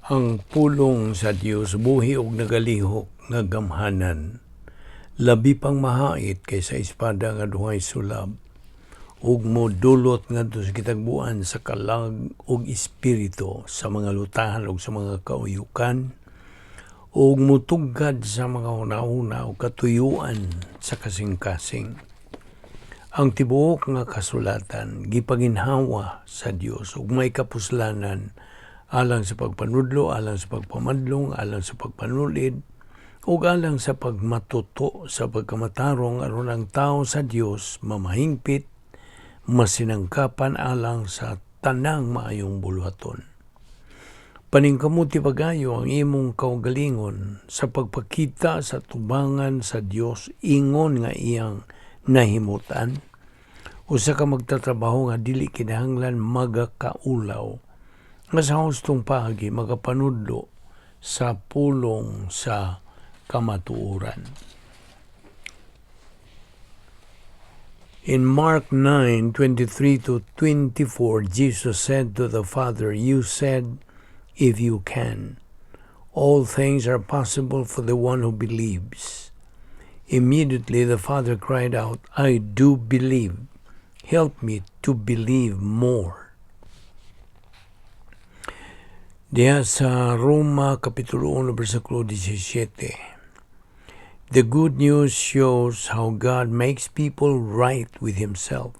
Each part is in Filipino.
Ang pulong sa Dios buhi og nagalihok nga gamhanan, labi pang mahait kaysa espada nga duhay sulab, ug modulot ngadto sa kitagbuan sa kalag ug espiritu, sa mga lutahan ug sa mga kauyukan, ug mutugad sa mga hunahuna ug katuyuan sa kasing-kasing. Ang tibuok nga kasulatan gipaginhawa sa Dios ug may kapuslanan alang sa pagpanudlo, alang sa pagpamadlong, alang sa pagpanulid, ug alang sa pagmatuto sa pagkamatarong aron ang tao sa Dios mamahingpit, masinangkapan alang sa tanang maayong buluhaton. Paningkamuti pagayo ang imong kaugalingon sa pagpakita sa tubangan sa Dios ingon nga iyang nahimutan, usa ka magtatrabaho nga dili kinahanglan magakaulaw, nga sa hustong paagi magapanudlo sa pulong sa kamatuoran. In Mark 9:23-24, Jesus said to the Father, "You said, if you can, all things are possible for the one who believes." Immediately the Father cried out, "I do believe. Help me to believe more." Diya sa Roma Kapitulo 1, versikulo 17, the good news shows how God makes people right with Himself,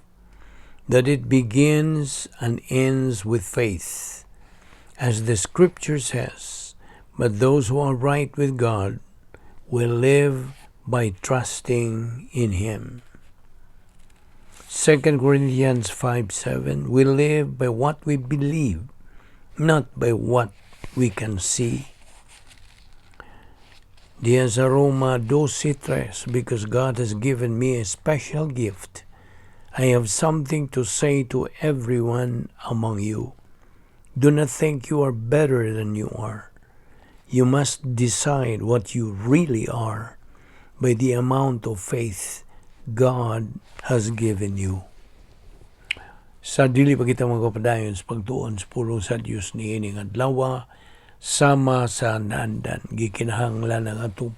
that it begins and ends with faith. As the Scripture says, but those who are right with God will live by trusting in Him. 2 Corinthians 5:7, we live by what we believe, not by what we can see. Diyan sa Roma 12:3, because God has given me a special gift, I have something to say to everyone among you. Do not think you are better than you are. You must decide what you really are by the amount of faith God has given you. Sa dili pa kita magpapadayon sa pagtuon sa pulong sa Dios niining adlaw, sama sa naandan gikinahanglan ang atong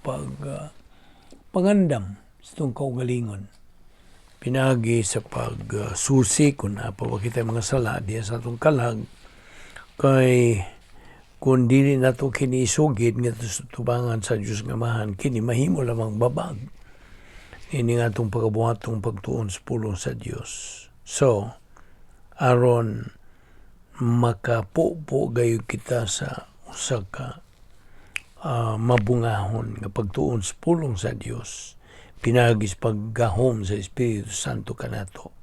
pangandam sa itong kaugalingon. Pinagi sa pagsusi kung apa pa kita mga sala diya sa atong kalag, kay kung dili nato kini isugid nga sa tubangan sa Dios nga Amahan, kini mahimo lamang babag ini nga atong pagabuhatong pagtuon sa pulong sa Dios. So aron makapupo gayo kita sa usa ka mabungahon nga pagtuon sa pulong sa Dios, pinagis paggahom sa Espiritu Santo kanato.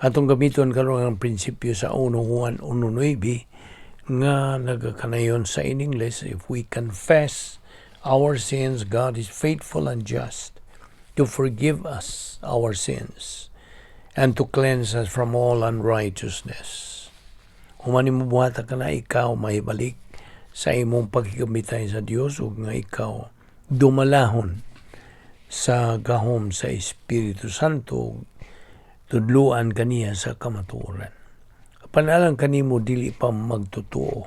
Atong gamiton karon ang prinsipyo sa 1 Juan 1:9 nga nagakanayon sa in English, if we confess our sins, God is faithful and just to forgive us our sins and to cleanse us from all unrighteousness. Human mo buhata ka na ikaw mahibalik sa imong pagkigamitay sa Dios ug nga ikaw dumalahon sa gahom sa Espiritu Santo, tudluan kaniya sa kamatuoran. Panalang kanimo dili pa magtotoo,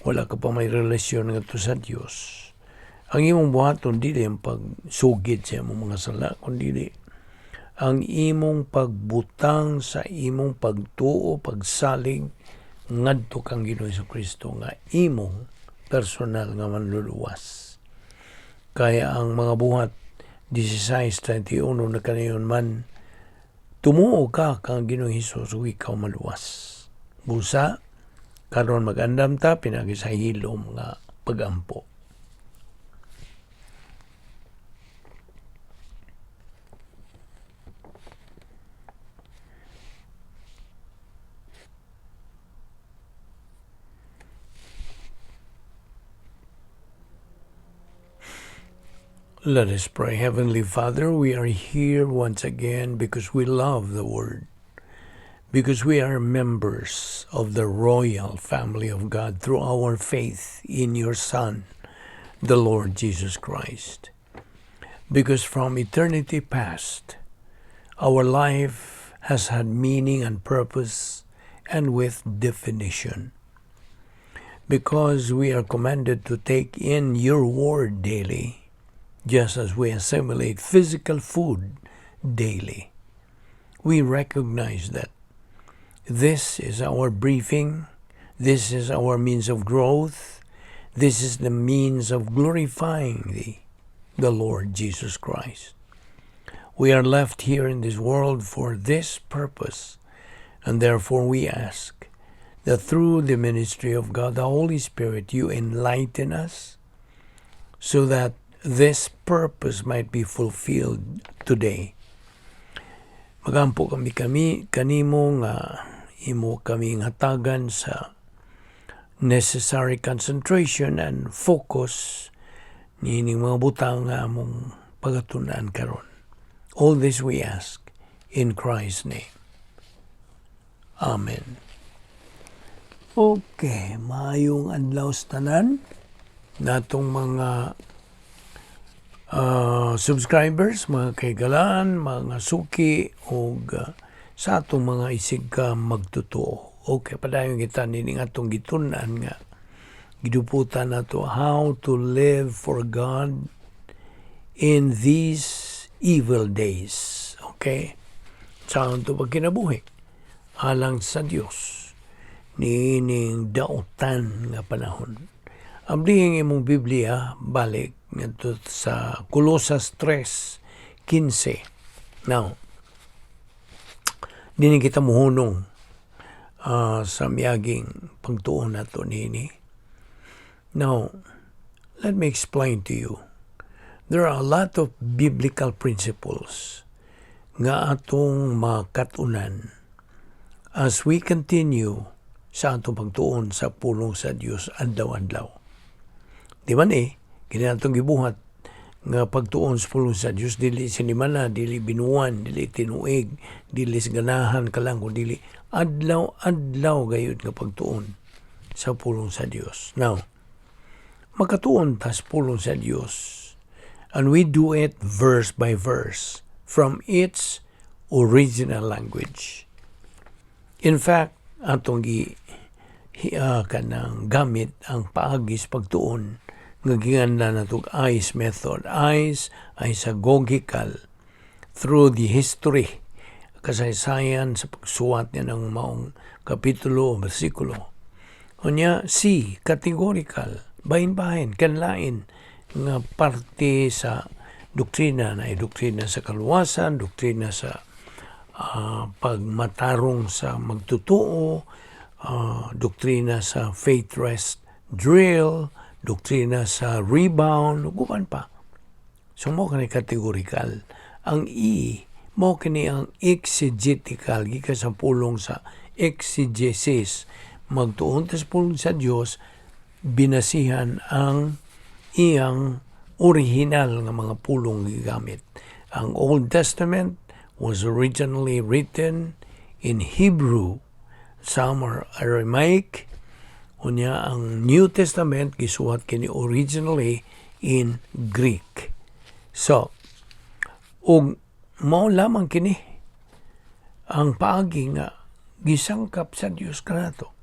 wala ka pa may relasyon ngadto sa Dios, ang imong buhaton dili ang pagsugid sa imong mga sala, kundi ang imong pagbutang sa imong pagtuo, pagsalig ngadto kang Ginoo Kristo nga imong personal nga manluluwas. Kaya ang mga buhat 16:31 na kanayon man, tumuo ka kang Ginoo Hesus ug ikaw maluwas. Busa karon magandam ta pinagi sa hilom nga pagampo. Let us pray. Heavenly Father, we are here once again because we love the Word, because we are members of the royal family of God through our faith in your Son, the Lord Jesus Christ. Because from eternity past, our life has had meaning and purpose and with definition. because we are commanded to take in your word daily, just as we assimilate physical food daily. We recognize that this is our briefing, this is our means of growth, this is the means of glorifying the Lord Jesus Christ. We are left here in this world for this purpose, and therefore we ask that through the ministry of God, the Holy Spirit, you enlighten us so that this purpose might be fulfilled today. Magampo kami kanimo nga imo kaming hatagan sa necessary concentration and focus niining mga butang nga among pagatunan karon. All this we ask in Christ's name. Amen. Okay, maayong adlaw sa tanan natong mga subscribers, mga kaigalaan, mga suki, o sa atong mga isig ka magtutuo. Okay, padayon kita nining atong gitunan nga giduputan nato how to live for God in these evil days. Okay? Saan ito pagkinabuhi? Alang sa Diyos nining dautan nga panahon. Amdihing imong Biblia, balik ngadto sa Colosas 3:15. Now, dini kita muhunong sa miyaging pagtuon nato nini. Now, let me explain to you. There are a lot of biblical principles nga atong makatunan as we continue sa atong pagtuon sa pulong sa Dios adlaw-adlaw. Di man kini atong gibuhat nga pagtuon sa pulong sa Dios dili sinimana, dili binuan, dili tinuig, dili ganahan kalang dili adlaw-adlaw gayud nga pagtuon sa pulong sa Dios. Now, makatuon ta sa pulong sa Dios, and we do it verse by verse from its original language. In fact, atong kanang gamit ang paagis pagtuon nga ginganlan natong ICE method. ICE ay sagogical through the history, kasaysayan sa pagsuwat niya ng maong kapitulo o bersikulo. Unya, C, categorical, bahin-bahin, kanlain nga parte sa doktrina na doktrina sa kaluwasan, doktrina sa pagmatarong sa magtutuo, doktrina sa faith rest drill, doktrina sa rebound, guban pa. So mo kani categorical. Ang E, mo kani ang exegetical, gikan sa pulong sa exegesis. Magtuon ta sa pulong sa Dios, binasihan ang iyang original nga mga pulong gigamit. Ang Old Testament was originally written in Hebrew. Some are Aramaic. Unya ang New Testament gisuhat kini originally in Greek. So, ug mao lamang kini ang paagi nga gisangkap sa Dios kanato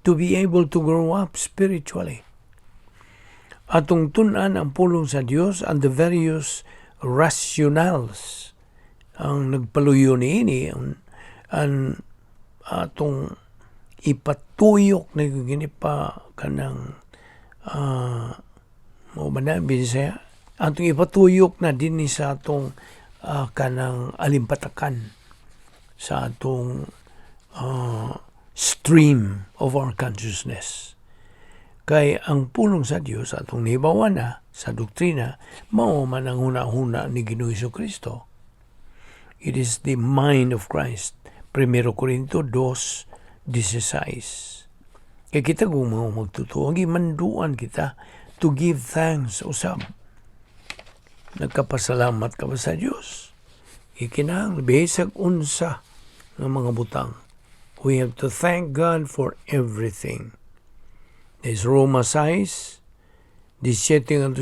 to be able to grow up spiritually. Atong tun-an ang pulong sa Dios and the various rationales ang nagpaluyo niini ang atong ipatuyok na gini pa kanang mo ba na Bisaya, atong ipatuyok na dinhi sa atong kanang alimpatakan sa atong stream of our consciousness. Kay ang pulong sa Dios atong nihibawan na sa doktrina mao man ang huna-huna ni Ginoong Jesucristo. It is the mind of Christ. 1 Corinto 2:16. Kaya kita kung magtutuo, gimanduan kita to give thanks usab. Nagkapasalamat ka ba sa Diyos? Ikinahang bisag unsa ng mga butang. We have to thank God for everything. There's Roma 6, 17-18,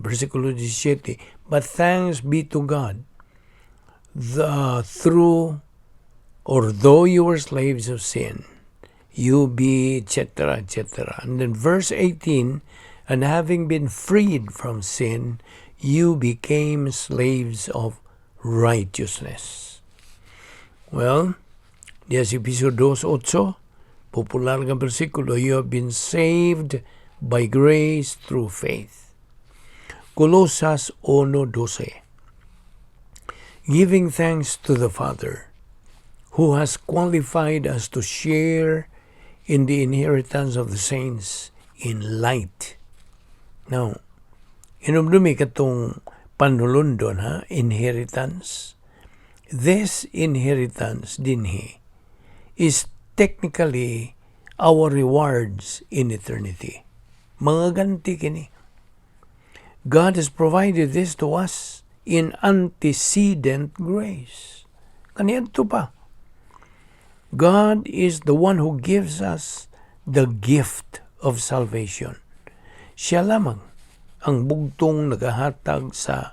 versikulo 17. But thanks be to God, though you were slaves of sin, you be, etc., etc. And then verse 18, and having been freed from sin, you became slaves of righteousness. Well, diya si episodio 2:8, popular nga bersikulo, you have been saved by grace through faith. Colosas 1:12, giving thanks to the Father, who has qualified us to share in the inheritance of the saints in light. Now, inumdumi katong panulundon, inheritance. This inheritance dinhi is technically our rewards in eternity. Mga ganti kini. God has provided this to us in antecedent grace. Kaniadto pa. God is the one who gives us the gift of salvation. Siya lamang ang bugtong nagahatag sa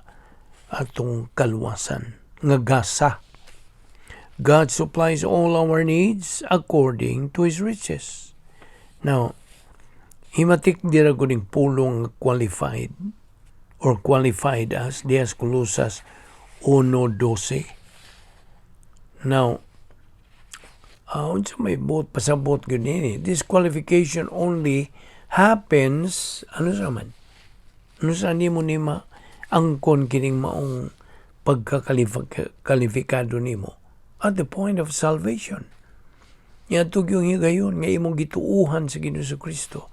atong kaluwasan, nga gasa. God supplies all our needs according to His riches. Now, himatik dira kuning pulong qualified or qualified as dias Colosas 1:12. Now, unsa may pasabot gani, this qualification only happens, ano sa nimo nima angkon kining maong pagkakalifikado nimo at the point of salvation. Yatog yung higayon nga imong gituuhan sa Ginoong Kristo,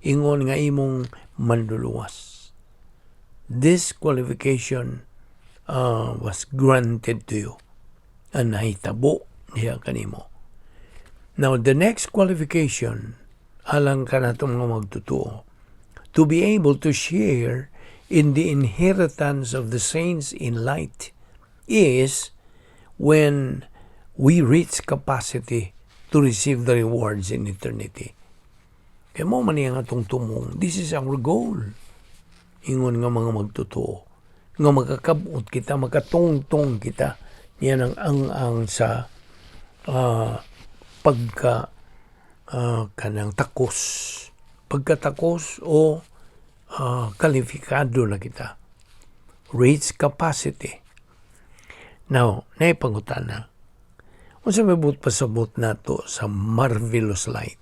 ingon nga imong manluluwas. This qualification was granted to you and nahitabo niya kanimo. Now, the next qualification, alang ka na itong mga magtutuo, to be able to share in the inheritance of the saints in light is when we reach capacity to receive the rewards in eternity. Kaya mo man yung atong tumong, this is our goal. Ingon nga mga magtutuo, nga makakabot kita, makatungtong kita, yan ang sa kanang takos. Pagkatakos o kalifikado na kita. Reach capacity. Now, naipangutan na. Kung sa may pasabot na to sa marvelous light.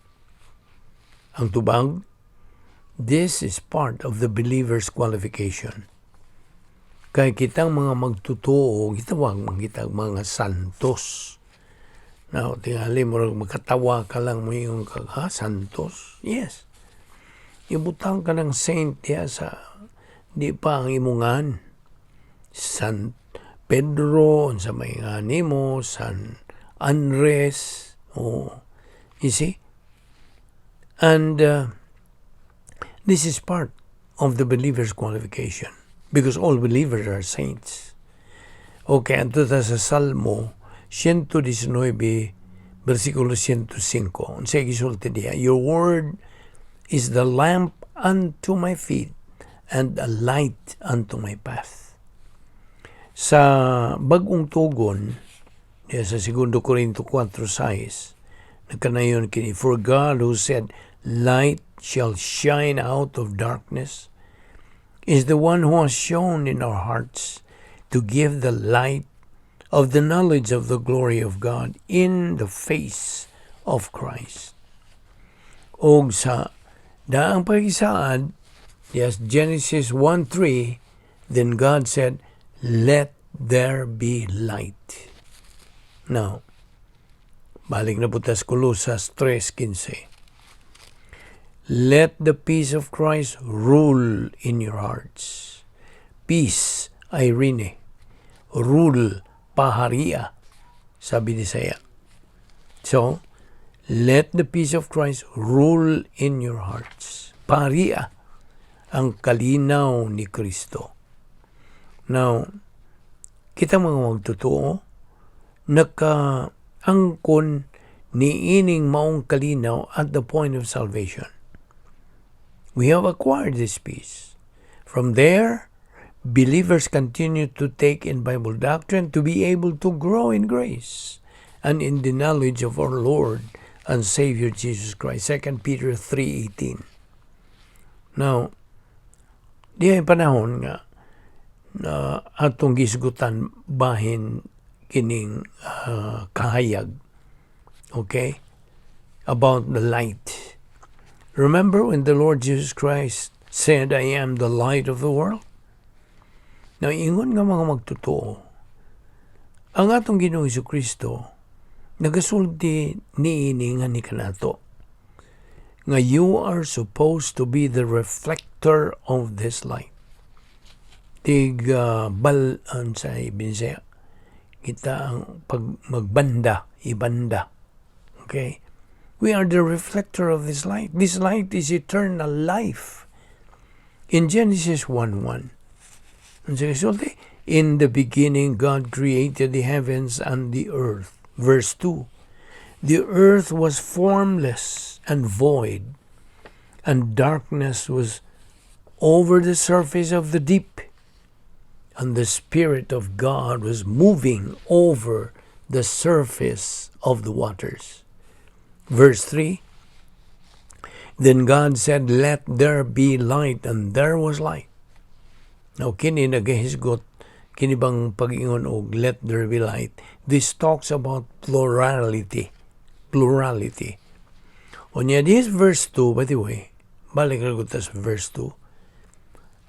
Ang tubag, this is part of the believer's qualification. Kaya kitang mga magtutuo, kitawag kita mga santos. Now, tingali mo magkatawa ka lang mo yung santos? Yes. Ibutang ka ng saint ya sa di pa ang imungan. San Pedro, sa may ngani mo, San Andres, you see? And this is part of the believer's qualification because all believers are saints. Okay, anto ta sa Salmo 119, versikulo 105. Unsay gisulti diha? Your word is the lamp unto my feet and a light unto my path. Sa bagong tugon, sa 2 Corinto 4:6, nagkanayon kini, for God who said, light shall shine out of darkness, is the one who has shown in our hearts to give the light of the knowledge of the glory of God in the face of Christ. Og sa daang pagisaad, yes, Genesis 1:3, then God said, let there be light. Now, balik na butas Colosas 3:15. Let the peace of Christ rule in your hearts. Peace, Irene. Rule, paharia, sabi ni Saya. So, let the peace of Christ rule in your hearts. Paharia, ang kalinaw ni Kristo. Now, kita mga magtotoo, nakaangkon ni ining maong kalinaw at the point of salvation. We have acquired this peace. From there, believers continue to take in Bible doctrine to be able to grow in grace and in the knowledge of our Lord and Savior Jesus Christ. 2 Peter 3:18. Now, di ay panahon nga na atong gisgutan bahin kining kahayag. Okay? About the light. Remember when the Lord Jesus Christ said, I am the light of the world? Now, ingon nga mga magtotoo, ang atong Ginoong Jesucristo, nagasulti niini nga ni kanato, nga you are supposed to be the reflector of this light. Balan sa Binsaya, kita ang pag magbanda, ibanda. Okay? We are the reflector of this light. This light is eternal life. In Genesis 1:1, in the beginning, God created the heavens and the earth. Verse 2, the earth was formless and void, and darkness was over the surface of the deep, and the Spirit of God was moving over the surface of the waters. Verse 3, then God said, let there be light, and there was light. Now, kini nagahisgot, kini bang pag-ingon og let there be light, this talks about plurality. Onya, this verse 2, by the way, balik na ko sa verse 2.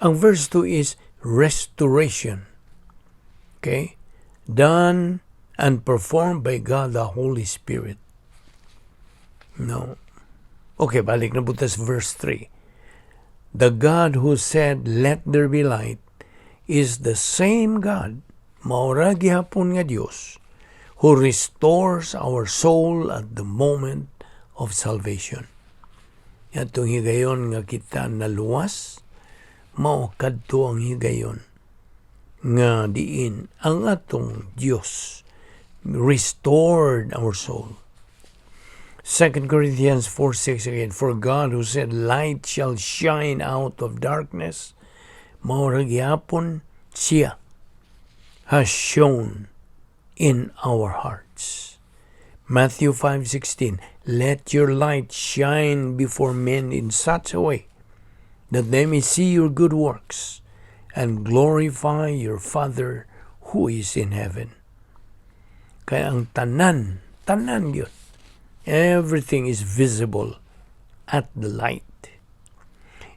Ang verse 2 is restoration. Okay? Done and performed by God the Holy Spirit. No. Okay, balik na po sa verse 3. The God who said, let there be light, is the same God, maura gihapon nga Dios, who restores our soul at the moment of salvation. Yatong higayon nga kita naluwas, mao kadto ang higayon nga diin ang atong Dios restored our soul. 2 Corinthians 4:6 again, for God who said, light shall shine out of darkness, maura gyapon siya has shown in our hearts. Matthew 5:16, let your light shine before men in such a way that they may see your good works and glorify your Father who is in heaven. Kaya ang tanan yun, everything is visible at the light.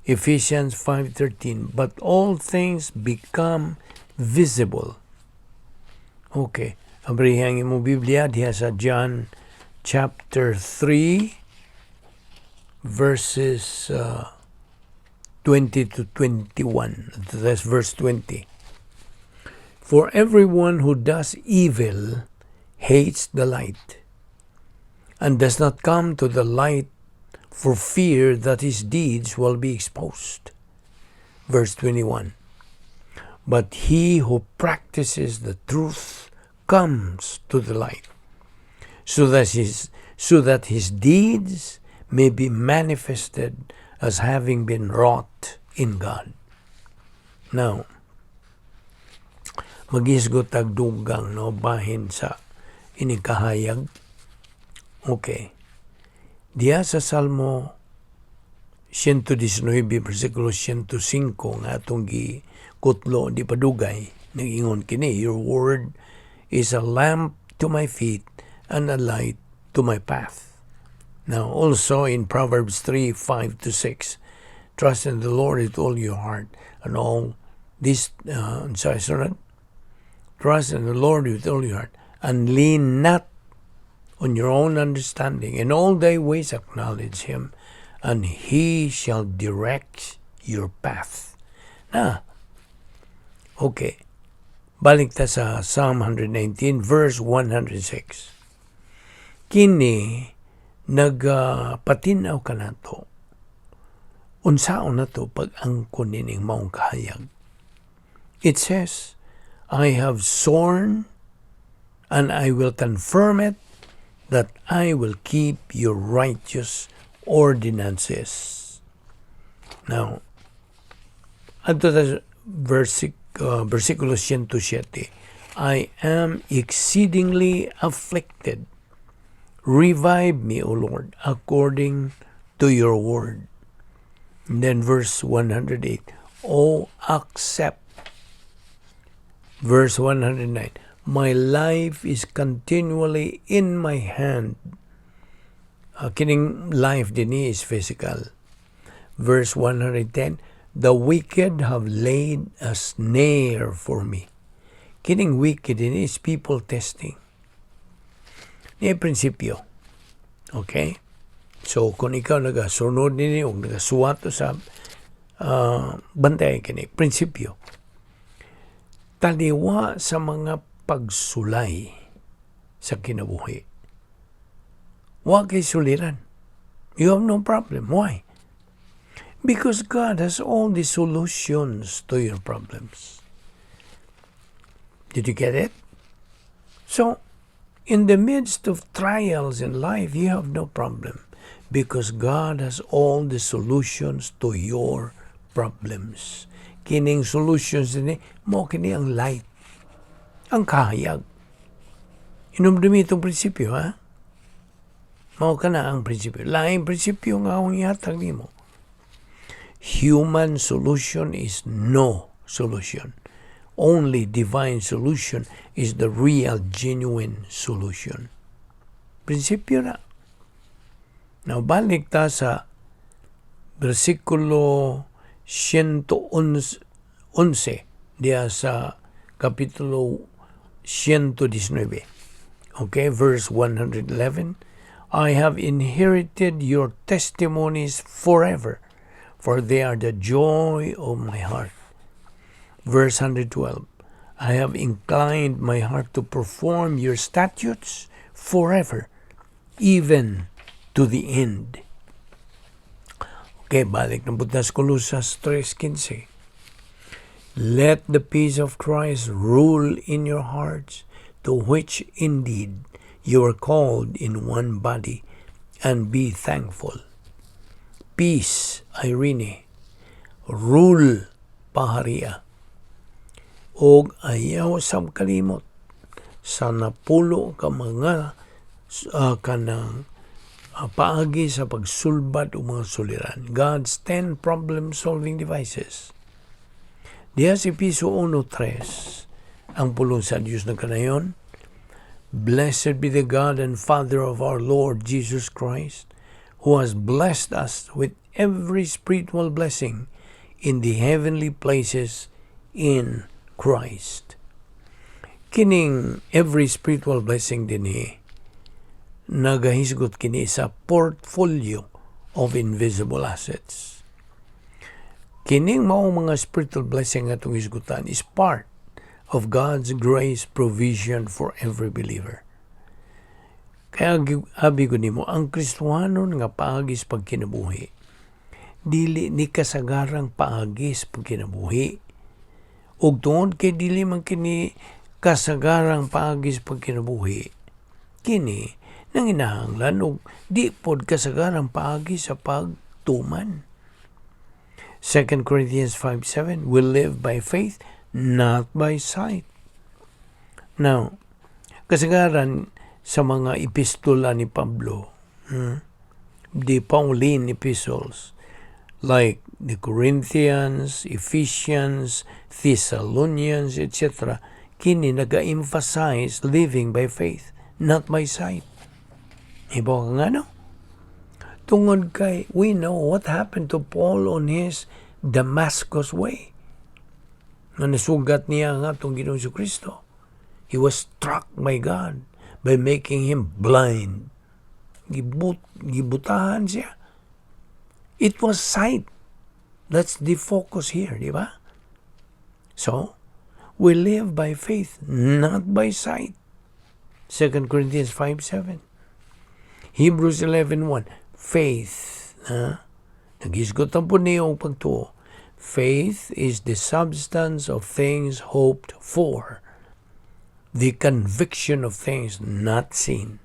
Ephesians 5:13, but all things become visible. Okay, abrihang imo Biblia diha sa John chapter 3 verses 20 to 21. That's verse 20. For everyone who does evil hates the light and does not come to the light for fear that his deeds will be exposed. Verse 21. But he who practices the truth comes to the light, so that his deeds may be manifested as having been wrought in God. Now, magisgot tag dugang no bahin sa inikahayag. Okay. Diya sa Salmo 119 versikulo 105 nga atong gikutlo di padugay nagingon kini, your word is a lamp to my feet and a light to my path. Now also in Proverbs 3:5-6, trust in the Lord with all your heart and all this trust in the Lord with all your heart and lean not on your own understanding. In all thy ways acknowledge him, and he shall direct your path. Okay. Balik ta sa Psalm 119, verse 106. Kini, nagpatinaw ka na to. Unsaon na to pag angkon nining maong kahayag. It says, I have sworn, and I will confirm it, that I will keep your righteous ordinances. Now, ato ta versikulo 107, I am exceedingly afflicted. Revive me, O Lord, according to your word. And then verse 108, O accept. Verse 109, my life is continually in my hand. Kining life din is physical. Verse 110, the wicked have laid a snare for me. Kining wicked din is people testing. Ni prinsipyo. Okay? So, kung ikaw nagasunod nini o nagasuwato sa bantay kini, prinsipyo. Taliwa sa mga pagsulay sa kinabuhi. Wa kay suliran. You have no problem. Why? Because God has all the solutions to your problems. Did you get it? So, in the midst of trials in life, you have no problem because God has all the solutions to your problems. Kining solutions ni mo kini ang light, ang kahayag. Inumdumi itong prinsipyo, ha? Mao ka na ang prinsipyo. Laing prinsipyo nga akong ihatag nimo. Human solution is no solution. Only divine solution is the real, genuine solution. Prinsipyo na. Now, balik ta sa versikulo 111 diya sa kapitulo 119. Okay, verse 111. I have inherited your testimonies forever, for they are the joy of my heart. Verse 112, I have inclined my heart to perform your statutes forever, even to the end. Okay, balik ng butas Colosas 3:15. Let the peace of Christ rule in your hearts, to which indeed you are called in one body, and be thankful. Peace, Irene, rule, paharia, og ayaw sam kalimot sa napulo ka mga kanang paagi sa pagsulbad o mga suliran. God's 10 problem-solving devices. Diya si Piso 1:3, ang pulong sa Diyos na kanayon, Blessed be the God and Father of our Lord Jesus Christ, who has blessed us with every spiritual blessing in the heavenly places in Christ. Kining every spiritual blessing din nagahisgot kini sa portfolio of invisible assets. Kining mao mga spiritual blessing atong hisgutan is part of God's grace provision for every believer. Kaya abi ko nimo, ang Kristohanon nga paagis pagkinabuhi, dili ni kasagarang paagis pagkinabuhi. Ug tungod kay dili man kini kasagarang paagis pagkinabuhi, kini nanginahanglan og di pod kasagarang paagis sa pagtuman. 2 Corinthians 5:7, we live by faith, not by sight. Now, kasagaran sa mga epistola ni Pablo, the Pauline epistles, like the Corinthians, Ephesians, Thessalonians, etc., kini naga-emphasize living by faith, not by sight. Iba ka nga, no? Tungod kay, we know what happened to Paul on his Damascus way. Na nasugat niya nga itong Ginoong Jesucristo. He was struck by God by making him blind. Gibutahan siya. It was sight. That's the focus here, di ba? So, we live by faith, not by sight. 2 Corinthians 5:7. Hebrews 11:1. Faith. Nag-isgot ang po niyo ang pagtuo. Faith is the substance of things hoped for, the conviction of things not seen.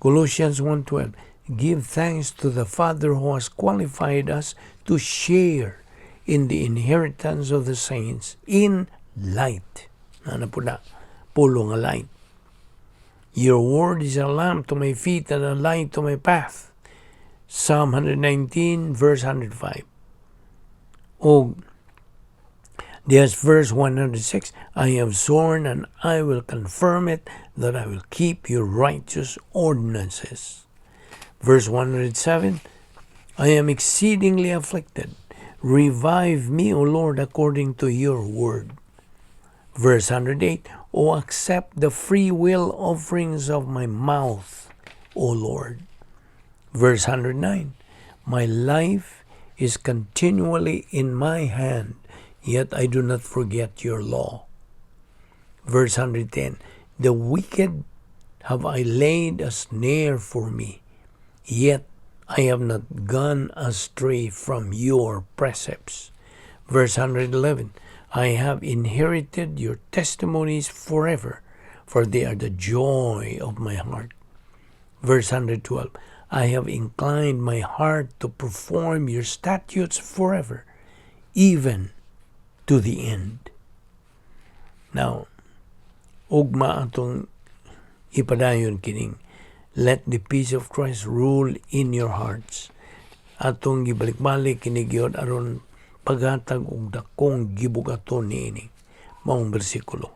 Colossians 1:12, give thanks to the Father who has qualified us to share in the inheritance of the saints in light. Ano po na? Pulo nga light. Your word is a lamp to my feet and a light to my path. Psalm 119, verse 105. O there's verse 106. I have sworn and I will confirm it that I will keep your righteous ordinances. Verse 107. I am exceedingly afflicted. Revive me, O Lord, according to your word. Verse 108. O accept the free will offerings of my mouth, O Lord. Verse 109. My life is continually in my hand, yet I do not forget your law. Verse 110. The wicked have I laid a snare for me, yet I have not gone astray from your precepts. Verse 111. I have inherited your testimonies forever, for they are the joy of my heart. Verse 112. I have inclined my heart to perform your statutes forever, even to the end. Now, ugma atong ipadayon kining, let the peace of Christ rule in your hearts. Atong gibalik-balik kinigyod aron paghatag og dakong gibugaton niini. Maong bersikulo.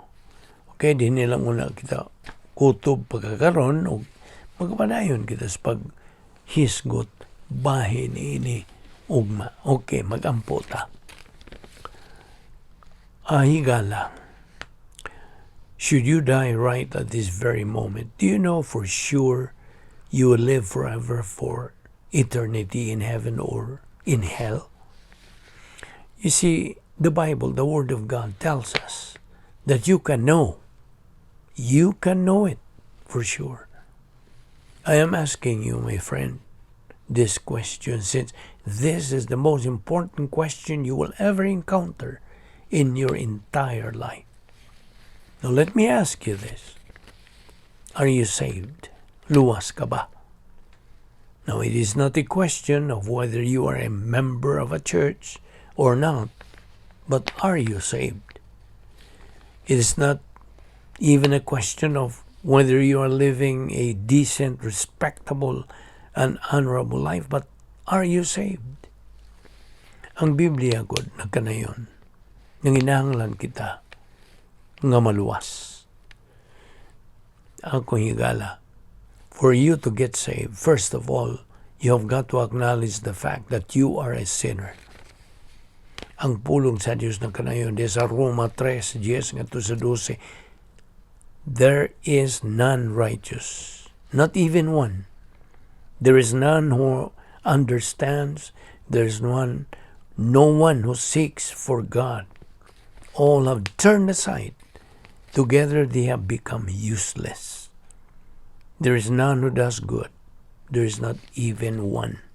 Okay, din nilang una kita kutob pagkakaron og magpadayon kita sa paghisgot bahin niini ugma. Okay, magampo ta. Higala. Should you die right at this very moment, do you know for sure you will live forever for eternity in heaven or in hell? You see, the Bible, the Word of God, tells us that you can know. You can know it for sure. I am asking you, my friend, this question, since this is the most important question you will ever encounter in your entire life. Now let me ask you this. Are you saved? Luwas ka ba? Now it is not a question of whether you are a member of a church or not, but are you saved? It is not even a question of whether you are living a decent, respectable, and honorable life, but are you saved? Ang Biblia, God, nagkanayon, nanginahanglan kita nga maluwas. Ako higala, for you to get saved, first of all, you have got to acknowledge the fact that you are a sinner. Ang pulong sa Diyos na kanayon, sa Roma 3:10 nga to sa 12, there is none righteous, not even one. There is none who understands. There is no one who seeks for God. All have turned aside. Together they have become useless. There is none who does good. There is not even one.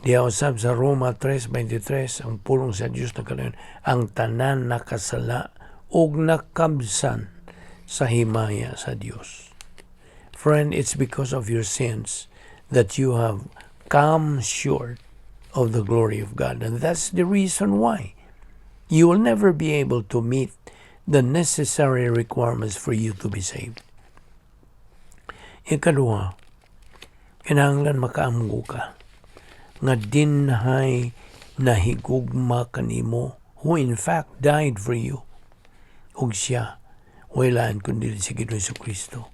Diyaw sab sa Roma 3:23, ang pulong sa Diyos na kanayon, ang tanan nakasala og nakabsan sa himaya sa Diyos. Friend, it's because of your sins that you have come short of the glory of God. And that's the reason why you will never be able to meet the necessary requirements for you to be saved. Ikaduha, kinahanglan makaamgo ka nga dinhay nahigugma kanimo who in fact died for you. Ug siya, wailaan kundi si Ginoong Kristo.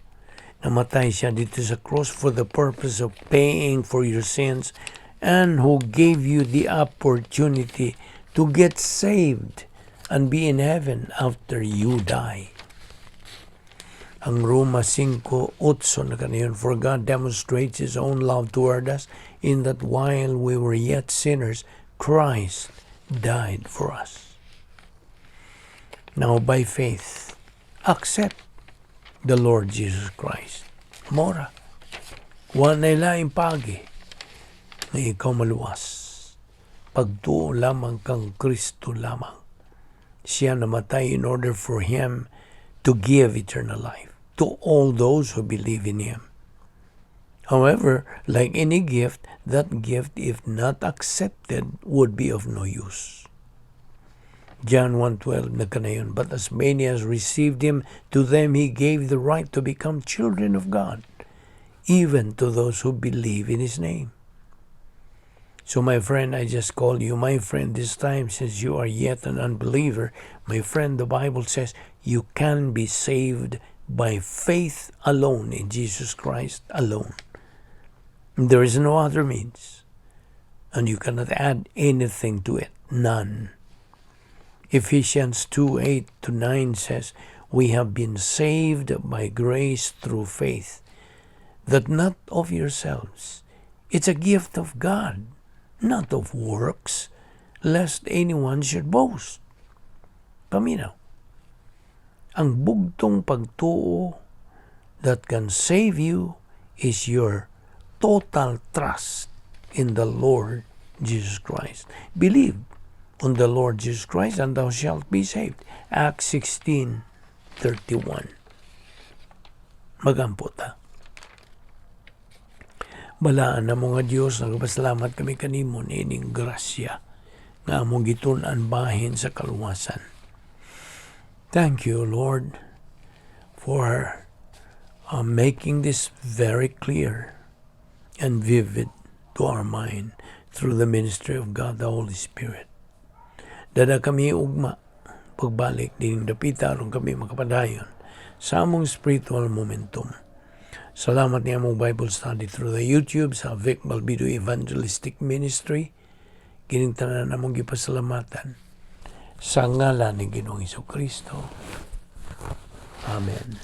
Namatay siya dito sa cross for the purpose of paying for your sins and who gave you the opportunity to get saved and be in heaven after you die. Ang Roma 5:8 na kanayon, for God demonstrates His own love toward us in that while we were yet sinners, Christ died for us. Now by faith, accept the Lord Jesus Christ. Mora, wanay laing pagi na ikaw maluwas. Pagtuo lamang kang Kristo lamang. Siya namatay in order for Him to give eternal life to all those who believe in Him. However, like any gift, that gift, if not accepted, would be of no use. John 1:12 na kanayon, but as many as received him, to them he gave the right to become children of God, even to those who believe in his name. So my friend, I just call you my friend this time, since you are yet an unbeliever. My friend, the Bible says you can be saved by faith alone in Jesus Christ alone. There is no other means, and you cannot add anything to it, none. Ephesians 2:8-9 says, we have been saved by grace through faith, that not of yourselves. It's a gift of God, not of works, lest anyone should boast. Paminaw. Ang bugtong pagtuo that can save you is your total trust in the Lord Jesus Christ. Believe on the Lord Jesus Christ, and thou shalt be saved. Acts 16:31. Magampo ta. Balaan na mga Diyos, nagpasalamat kami kanimo nining grasya nga among gitun-an bahin sa kaluwasan. Thank you, Lord, for making this very clear and vivid to our mind through the ministry of God, the Holy Spirit. Dada kami ugma, pagbalik din dapita aron kami makapadayon sa among spiritual momentum. Salamat niya mong Bible study through the YouTube sa Vic Balbido Evangelistic Ministry. Kining tanan namong gipasalamatan sa ngalan ni Ginoong Jesucristo. Amen.